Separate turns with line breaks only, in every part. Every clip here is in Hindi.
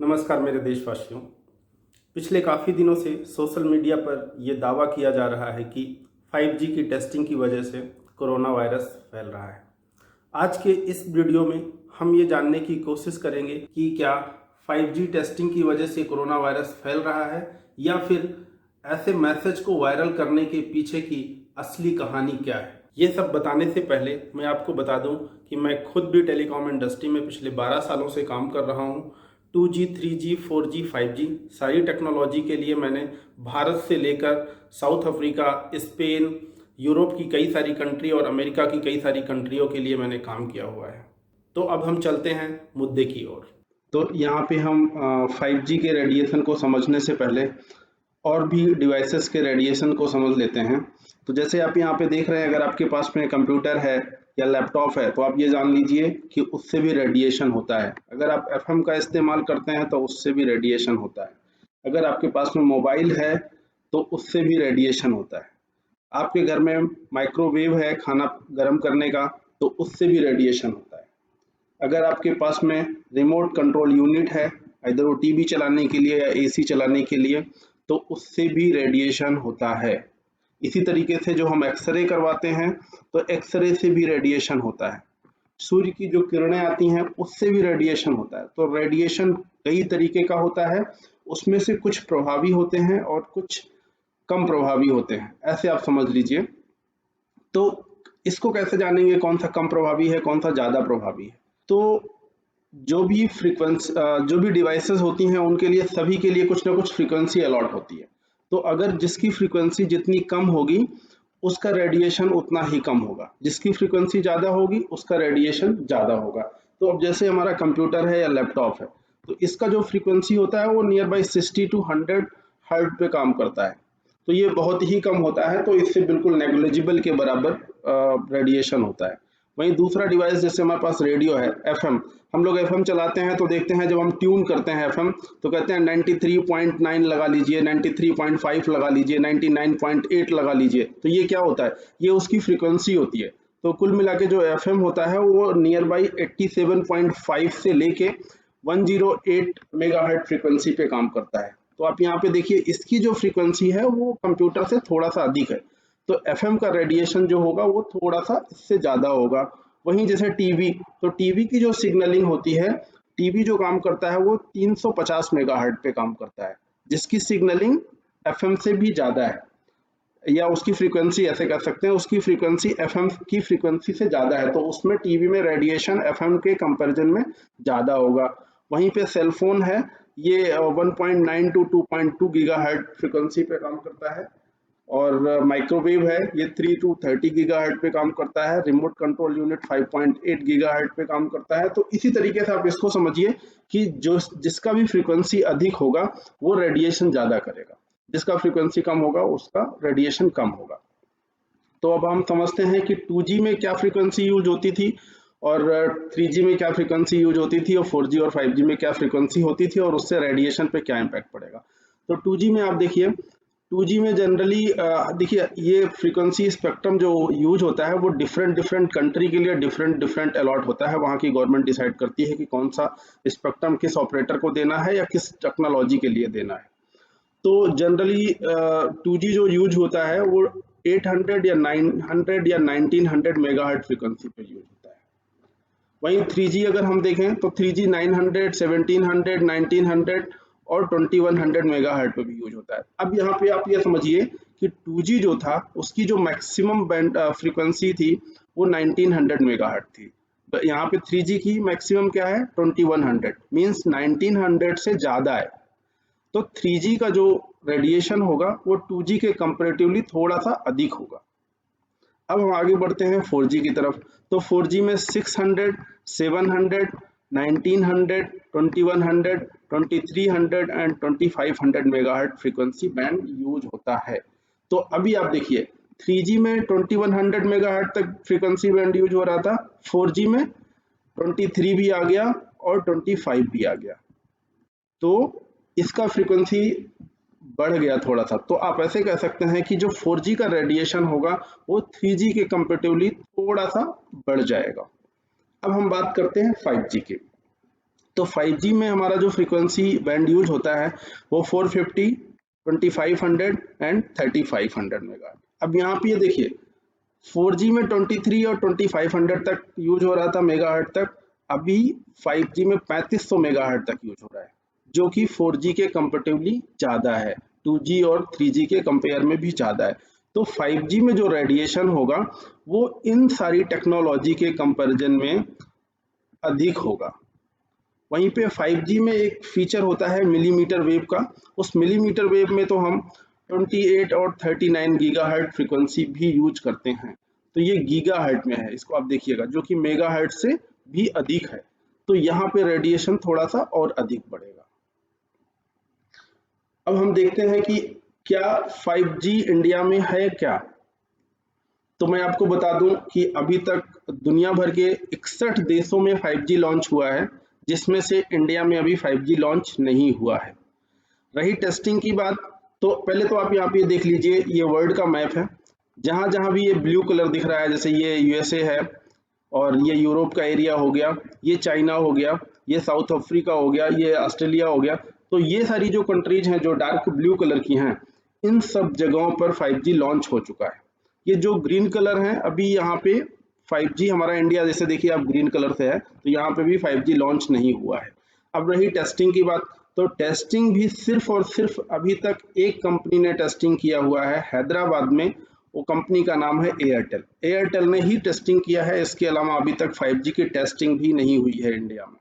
नमस्कार मेरे देशवासियों। पिछले काफ़ी दिनों से सोशल मीडिया पर यह दावा किया जा रहा है कि 5G की टेस्टिंग की वजह से कोरोना वायरस फैल रहा है। आज के इस वीडियो में हम ये जानने की कोशिश करेंगे कि क्या 5G टेस्टिंग की वजह से कोरोना वायरस फैल रहा है या फिर ऐसे मैसेज को वायरल करने के पीछे की असली कहानी क्या है। ये सब बताने से पहले मैं आपको बता दूं कि मैं खुद भी टेलीकॉम इंडस्ट्री में पिछले 12 सालों से काम कर रहा हूं। 2G, 3G, 4G, 5G सारी टेक्नोलॉजी के लिए मैंने भारत से लेकर साउथ अफ्रीका, स्पेन, यूरोप की कई सारी कंट्री और अमेरिका की कई सारी कंट्रियों के लिए मैंने काम किया हुआ है। तो अब हम चलते हैं मुद्दे की ओर। तो यहाँ पे हम 5G के रेडिएशन को समझने से पहले और भी डिवाइसेस के रेडिएशन को समझ लेते हैं। तो जैसे आप यहाँ पे देख रहे हैं, अगर आपके पास में कंप्यूटर है या लैपटॉप है तो आप ये जान लीजिए कि उससे भी रेडिएशन होता है। अगर आप एफएम का इस्तेमाल करते हैं तो उससे भी रेडिएशन होता है। अगर आपके पास में मोबाइल है तो उससे भी रेडिएशन होता है। आपके घर में माइक्रोवेव है खाना गर्म करने का तो उससे भी रेडिएशन होता है। अगर आपके पास में रिमोट कंट्रोल यूनिट है, इधर वो टीवी चलाने के लिए या एसी चलाने के लिए, तो उससे भी रेडिएशन होता है। इसी तरीके से जो हम एक्सरे करवाते हैं तो एक्सरे से भी रेडिएशन होता है। सूर्य की जो किरणें आती हैं उससे भी रेडिएशन होता है। तो रेडिएशन कई तरीके का होता है, उसमें से कुछ प्रभावी होते हैं और कुछ कम प्रभावी होते हैं, ऐसे आप समझ लीजिए। तो इसको कैसे जानेंगे कौन सा कम प्रभावी है कौन सा ज़्यादा प्रभावी है। तो जो भी डिवाइसेस होती हैं उनके लिए सभी के लिए कुछ ना कुछ फ्रीक्वेंसी अलॉट होती है। तो अगर जिसकी फ्रीक्वेंसी जितनी कम होगी उसका रेडिएशन उतना ही कम होगा, जिसकी फ्रीक्वेंसी ज़्यादा होगी उसका रेडिएशन ज़्यादा होगा। तो अब जैसे हमारा कंप्यूटर है या लैपटॉप है तो इसका जो फ्रीक्वेंसी होता है वो नियर बाई 60 to 100 हर्ट्ज पे काम करता है। तो ये बहुत ही कम होता है, तो इससे बिल्कुल नेग्लिजिबल के बराबर रेडिएशन होता है। वहीं दूसरा डिवाइस जैसे हमारे पास रेडियो है, एफएम, हम लोग एफएम चलाते हैं तो देखते हैं जब हम ट्यून करते हैं एफएम तो कहते हैं 93.9 लगा लीजिए, 93.5 लगा लीजिए, 99.8 लगा लीजिए। तो ये क्या होता है, ये उसकी फ्रीक्वेंसी होती है। तो कुल मिला के जो एफएम होता है वो नियर बाई 87.5 से लेके 108 मेगाहर्ट्ज फ्रीक्वेंसी पे काम करता है। तो आप यहाँ पे देखिए इसकी जो फ्रीक्वेंसी है वो कंप्यूटर से थोड़ा सा अधिक है, तो एफएम का रेडिएशन जो होगा वो थोड़ा सा इससे ज़्यादा होगा। वहीं जैसे टीवी, तो टीवी की जो सिग्नलिंग होती है, टीवी जो काम करता है वो 350 मेगाहर्ट्ज पे काम करता है, जिसकी सिग्नलिंग एफएम से भी ज़्यादा है, या उसकी फ्रीक्वेंसी ऐसे कह सकते हैं, उसकी फ्रीक्वेंसी एफएम की फ्रीक्वेंसी से ज़्यादा है, तो उसमें टीवी में रेडिएशन एफएम के कंपैरिजन में ज़्यादा होगा। वहीं पे सेल फोन है, ये 1.9 टू 2.2 गीगाहर्ट्ज फ्रीक्वेंसी पे काम करता है। और माइक्रोवेव है, ये 3 टू 30 गीगाहर्ट्ज पे काम करता है। रिमोट कंट्रोल यूनिट 5.8 गीगाहर्ट्ज पे काम करता है। तो इसी तरीके से आप इसको समझिए कि जो जिसका भी फ्रीक्वेंसी अधिक होगा वो रेडिएशन ज़्यादा करेगा, जिसका फ्रीक्वेंसी कम होगा उसका रेडिएशन कम होगा। तो अब हम समझते हैं कि 2G में क्या फ्रीक्वेंसी यूज होती थी और 3G में क्या फ्रीक्वेंसी यूज होती थी और 4G और 5G में क्या फ्रीक्वेंसी होती थी और उससे रेडिएशन पे क्या इम्पैक्ट पड़ेगा। तो 2G में आप देखिए, 2G में जनरली देखिए ये फ्रीक्वेंसी स्पेक्ट्रम जो यूज होता है वो डिफरेंट डिफरेंट कंट्री के लिए डिफरेंट डिफरेंट अलॉट होता है। वहाँ की गवर्नमेंट डिसाइड करती है कि कौन सा स्पेक्ट्रम किस ऑपरेटर को देना है या किस टेक्नोलॉजी के लिए देना है। तो जनरली 2G जो यूज होता है वो 800 या 900 या 1900 मेगाहर्ट्ज फ्रीक्वेंसी पे यूज होता है। वहीं 3G अगर हम देखें तो 3G 900, 1700, 1900 और 2100 मेगाहर्ट्ज पे भी यूज होता है। अब यहाँ पे आप ये समझिए कि 2G जो था उसकी जो मैक्सिमम बैंड फ्रीक्वेंसी थी वो 1900 मेगाहर्ट्ज थी। तो यहाँ पे 3G की मैक्सिमम क्या है, 2100, मीन्स 1900 से ज़्यादा है। तो 3G का जो रेडिएशन होगा वो 2G के कंपैरेटिवली थोड़ा सा अधिक होगा। अब हम आगे बढ़ते हैं 4G की तरफ। तो 4G में 600, 700, 1900, 2100, 2300 and 2500 megahertz frequency band use होता है। तो अभी आप देखिए 3G में 2100 मेगाहर्ट्ज तक फ्रीक्वेंसी बैंड यूज हो रहा था, 4G में 23 भी आ गया और 25 भी आ गया। तो इसका फ्रीक्वेंसी बढ़ गया थोड़ा सा। तो आप ऐसे कह सकते हैं कि जो 4G का रेडिएशन होगा वो 3G के कंपेरेटिवली थोड़ा सा बढ़ जाएगा। अब हम बात करते हैं 5G की। तो 5G में हमारा जो फ्रीक्वेंसी बैंड यूज होता है वो 450, 2500 एंड 3500 मेगाहर्ट्ज। अब यहाँ पे ये देखिए 4G में 23 और 2500 तक यूज हो रहा था मेगाहर्ट्ज तक, अभी 5G में 3500 मेगाहर्ट्ज तक यूज हो रहा है, जो कि 4G के कंपेरेटिवली ज़्यादा है, 2G और 3G के कंपेयर में भी ज़्यादा है। तो 5G में जो रेडिएशन होगा वो इन सारी टेक्नोलॉजी के कंपैरिजन में अधिक होगा। वहीं पे 5G में एक फीचर होता है मिलीमीटर वेव का, उस मिलीमीटर वेव में तो हम 28 और 39 गीगाहर्ट्ज फ्रीक्वेंसी भी यूज करते हैं, तो ये गीगाहर्ट्ज में है, इसको आप देखिएगा, जो कि मेगाहर्ट्ज से भी अधिक है। तो यहाँ पे रेडिएशन थोड़ा सा और अधिक बढ़ेगा। अब हम देखते हैं कि क्या 5G इंडिया में है क्या। तो मैं आपको बता दूं कि अभी तक दुनिया भर के 61 देशों में 5G लॉन्च हुआ है, जिसमें से इंडिया में अभी 5G लॉन्च नहीं हुआ है। रही टेस्टिंग की बात, तो पहले तो आप यहाँ पे देख लीजिए, ये वर्ल्ड का मैप है, जहां जहां भी ये ब्लू कलर दिख रहा है, जैसे ये यूएसए है और ये यूरोप का एरिया हो गया, ये चाइना हो गया, ये साउथ अफ्रीका हो गया, ये ऑस्ट्रेलिया हो गया, तो ये सारी जो कंट्रीज हैं जो डार्क ब्लू कलर की हैं, इन सब जगहों पर 5G लॉन्च हो चुका है। ये जो ग्रीन कलर है, अभी यहाँ पे 5G हमारा इंडिया, जैसे देखिए आप ग्रीन कलर से है, तो यहाँ पे भी 5G लॉन्च नहीं हुआ है। अब रही टेस्टिंग की बात, तो टेस्टिंग भी सिर्फ और सिर्फ अभी तक एक कंपनी ने टेस्टिंग किया हुआ है हैदराबाद में, वो कंपनी का नाम है एयरटेल। एयरटेल ने ही टेस्टिंग किया है, इसके अलावा अभी तक 5G की टेस्टिंग भी नहीं हुई है इंडिया में।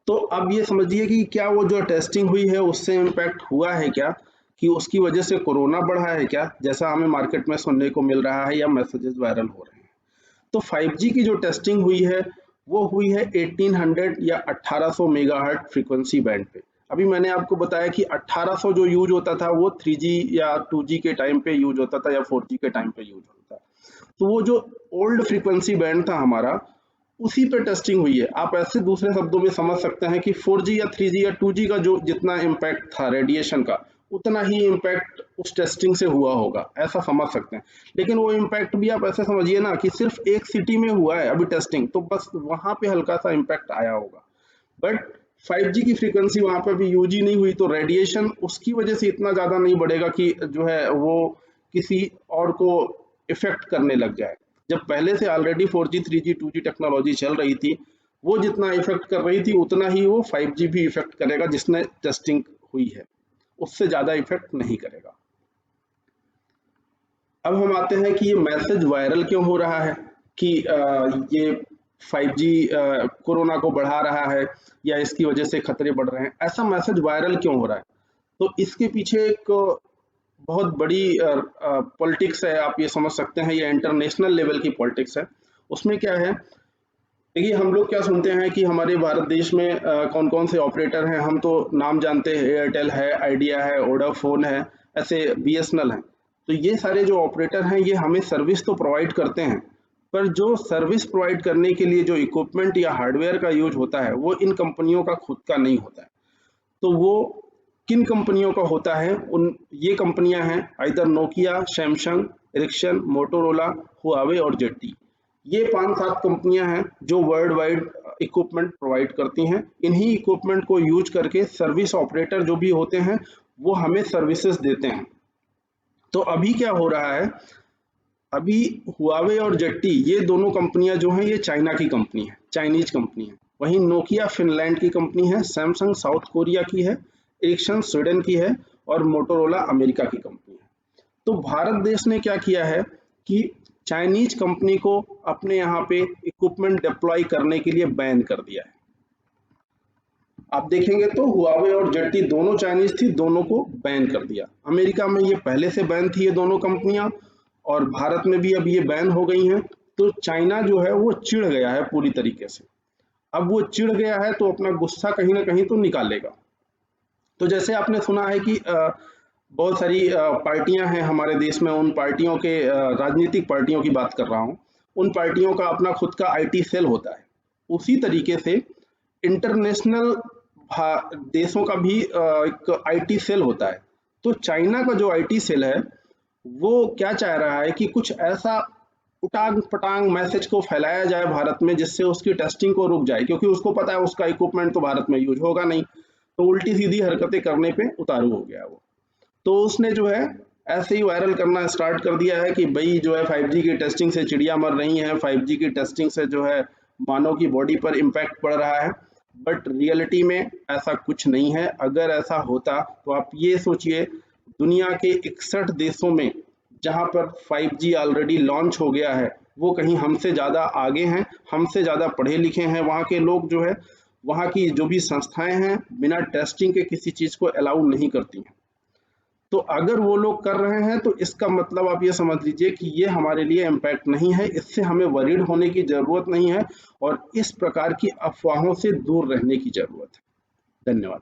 तो अब ये समझिए कि क्या वो जो टेस्टिंग हुई है उससे इम्पैक्ट हुआ है क्या, कि उसकी वजह से कोरोना बढ़ा है क्या, जैसा हमें मार्केट में सुनने को मिल रहा है या मैसेजेस वायरल हो रहे हैं। तो 5G की जो टेस्टिंग हुई है वो हुई है 1800 या 1800 मेगाहर्ट्ज फ्रीक्वेंसी बैंड पे। अभी मैंने आपको बताया कि 1800 जो यूज होता था वो 3G या 2G के टाइम पे यूज होता था या 4G के टाइम पे यूज होता था। तो वो जो ओल्ड फ्रीक्वेंसी बैंड था हमारा, उसी पे टेस्टिंग हुई है। आप ऐसे दूसरे शब्दों में समझ सकते हैं कि 4G या 3G या 2G का जो जितना इम्पैक्ट था रेडिएशन का, उतना ही इम्पैक्ट उस टेस्टिंग से हुआ होगा, ऐसा समझ सकते हैं। लेकिन वो इम्पैक्ट भी आप ऐसे समझिए ना कि सिर्फ एक सिटी में हुआ है अभी टेस्टिंग, तो बस वहां पे हल्का सा इम्पैक्ट आया होगा, बट 5G की फ्रीक्वेंसी वहां पर भी यूज ही नहीं हुई, तो रेडिएशन उसकी वजह से इतना ज्यादा नहीं बढ़ेगा कि जो है वो किसी और को इफेक्ट करने लग जाए। जब पहले से already 4G 3G 2G technology चल रही थी, वो जितना इफेक्ट कर रही थी उतना ही वो 5G भी इफेक्ट करेगा, जिसने टेस्टिंग हुई है, उससे ज्यादा इफेक्ट नहीं करेगा। अब हम आते हैं कि ये मैसेज वायरल क्यों हो रहा है, कि ये 5G कोरोना को बढ़ा रहा है या इसकी वजह से खतरे बढ़ रहे हैं, ऐसा मैसेज वायरल क्यों हो रहा है। तो इसके पीछे एक बहुत बड़ी पॉलिटिक्स है, आप ये समझ सकते हैं, ये इंटरनेशनल लेवल की पॉलिटिक्स है। उसमें क्या है, देखिए हम लोग क्या सुनते हैं कि हमारे भारत देश में कौन कौन से ऑपरेटर हैं, हम तो नाम जानते हैं, एयरटेल है, आइडिया है, वोडाफोन है, ऐसे BSNL है। तो ये सारे जो ऑपरेटर हैं ये हमें सर्विस तो प्रोवाइड करते हैं, पर जो सर्विस प्रोवाइड करने के लिए जो इक्विपमेंट या हार्डवेयर का यूज होता है वो इन कंपनियों का खुद का नहीं होता है। तो वो किन कंपनियों का होता है, उन ये कंपनियां हैं either Nokia, Samsung, Ericsson, Motorola, Huawei और जेटी। ये 5-7 कंपनियां हैं जो वर्ल्ड वाइड इक्विपमेंट प्रोवाइड करती हैं। इन्हीं इक्विपमेंट को यूज करके सर्विस ऑपरेटर जो भी होते हैं वो हमें सर्विसेज देते हैं। तो अभी क्या हो रहा है, अभी हुआवे और जेट्टी ये दोनों कंपनियां जो हैं ये चाइना की कंपनी है, चाइनीज कंपनी है। वहीं नोकिया फिनलैंड की कंपनी है, सैमसंग साउथ कोरिया की है, एरिक्सन स्वीडन की है और मोटोरोला अमेरिका की कंपनी है। तो भारत देश ने क्या किया है कि चाइनीज कंपनी को अपने यहाँ पे इक्विपमेंट डिप्लॉय करने के लिए बैन कर दिया है। आप देखेंगे तो हुआवे और जेट्टी दोनों चाइनीज थी, दोनों को बैन कर दिया। अमेरिका में ये पहले से बैन थी ये दोनों कंपनियां, और भारत में भी अब ये बैन हो गई हैं। तो चाइना जो है वो चिढ़ गया है पूरी तरीके से। अब वो चिढ़ गया है तो अपना गुस्सा कहीं ना कहीं तो निकालेगा। तो जैसे आपने सुना है कि बहुत सारी पार्टियां हैं हमारे देश में, उन पार्टियों के राजनीतिक पार्टियों की बात कर रहा हूँ, उन पार्टियों का अपना खुद का IT सेल होता है। उसी तरीके से इंटरनेशनल देशों का भी एक IT सेल होता है। तो चाइना का जो IT सेल है वो क्या चाह रहा है कि कुछ ऐसा उटांग पटांग मैसेज को फैलाया जाए भारत में, जिससे उसकी टेस्टिंग को रुक जाए, क्योंकि उसको पता है उसका इक्विपमेंट तो भारत में यूज होगा नहीं, तो उल्टी सीधी हरकतें करने पे उतारू हो गया वो। तो उसने जो है ऐसे ही वायरल करना स्टार्ट कर दिया है कि भाई जो है 5G की टेस्टिंग से चिड़िया मर रही हैं, 5G की टेस्टिंग से जो है मानव की बॉडी पर इम्पैक्ट पड़ रहा है। बट रियलिटी में ऐसा कुछ नहीं है। अगर ऐसा होता तो आप ये सोचिए, दुनिया के 61 देशों में जहां पर 5G ऑलरेडी लॉन्च हो गया है, वो कहीं हमसे ज़्यादा आगे हैं, हमसे ज़्यादा पढ़े लिखे हैं वहाँ के लोग, जो है वहाँ की जो भी संस्थाएं हैं बिना टेस्टिंग के किसी चीज़ को अलाउ नहीं करती हैं। तो अगर वो लोग कर रहे हैं तो इसका मतलब आप ये समझ लीजिए कि ये हमारे लिए इम्पैक्ट नहीं है, इससे हमें वरीड होने की ज़रूरत नहीं है और इस प्रकार की अफवाहों से दूर रहने की ज़रूरत है। धन्यवाद।